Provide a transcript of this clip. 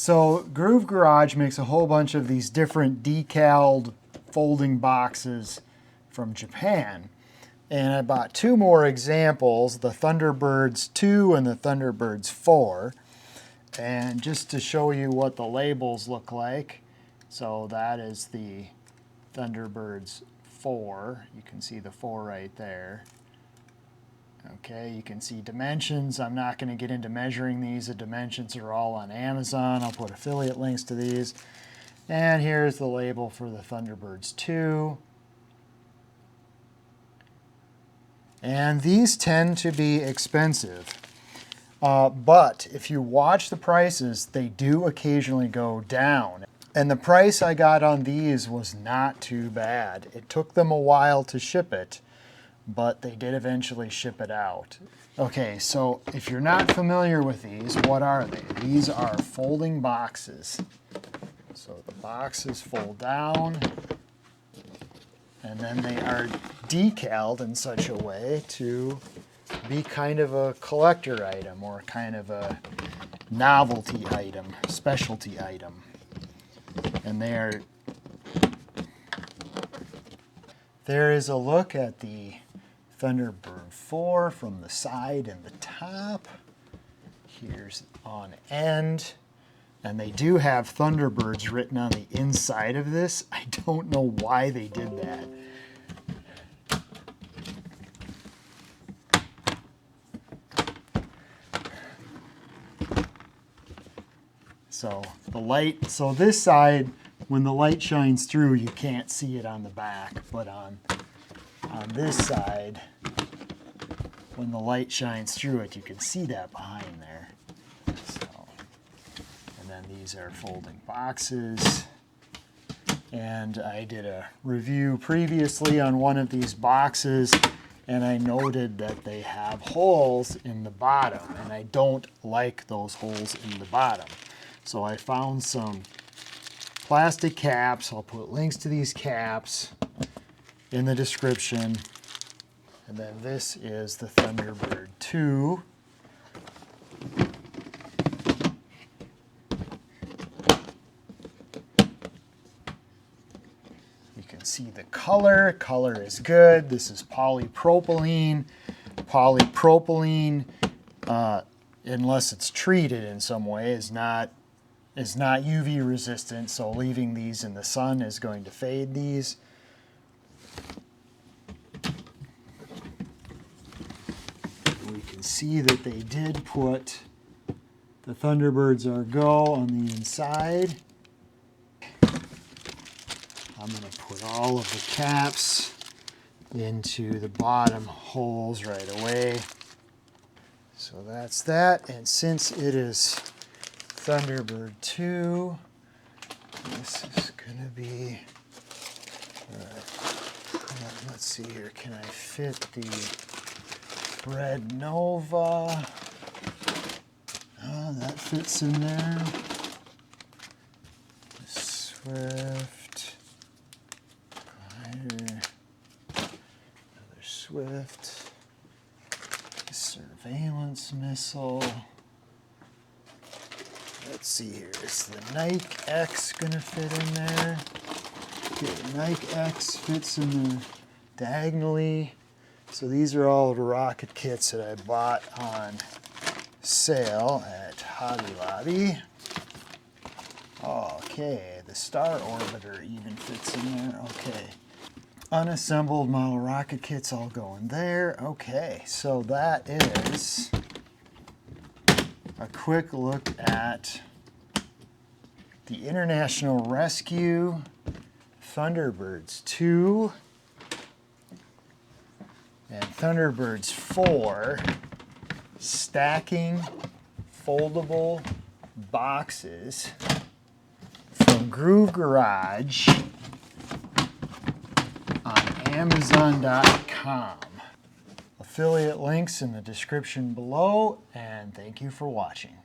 So Groove Garage makes a whole bunch of these different decaled folding boxes from Japan. And I bought two more examples, the Thunderbirds 2 and the Thunderbirds 4. And just to show you what the labels look like, so that is the Thunderbirds 4. You can see the 4 right there. Okay, you can see dimensions. I'm not going to get into measuring these. The dimensions are all on Amazon. I'll put affiliate links to these. And here's the label for the Thunderbirds 2. And these tend to be expensive. But if you watch the prices, they do occasionally go down. And the price I got on these was not too bad. It took them a while to ship it, but they did eventually ship it out. Okay, so if you're not familiar with these, what are they? These are folding boxes. So the boxes fold down, and then they are decaled in such a way to be kind of a collector item or kind of a novelty item, specialty item. And there is a look at the Thunderbird 4 from the side and the top. Here's on end. And they do have Thunderbirds written on the inside of this. I don't know why they did that. So the light, so this side, when the light shines through, you can't see it on the back, but on this side, when the light shines through it, you can see that behind there. So, and then these are folding boxes. And I did a review previously on one of these boxes, and I noted that they have holes in the bottom, and I don't like those holes in the bottom. So I found some plastic caps. I'll put links to these caps in the description. And then this is the Thunderbird 2. You can see the color. Color is good. This is polypropylene. Polypropylene, unless it's treated in some way, is not UV resistant, so leaving these in the sun is going to fade these. We can see that they did put the Thunderbirds Are Go on the inside. I'm going to put all of the caps into the bottom holes right away. So that's that, and since it is Thunderbird 2, this is going to be, let's see here, can I fit the Red Nova? That fits in there. The Swift, another Swift, the Surveillance Missile. Let's see here, is the Nike X going to fit in there? Okay, the Nike X fits in there diagonally. So these are all the rocket kits that I bought on sale at Hobby Lobby. Okay, the Star Orbiter even fits in there. Okay, unassembled model rocket kits all go in there. Okay, so that is a quick look at the International Rescue Thunderbirds 2 and Thunderbirds 4 stacking foldable boxes from Groove Garage on Amazon.com. Affiliate links in the description below, and thank you for watching.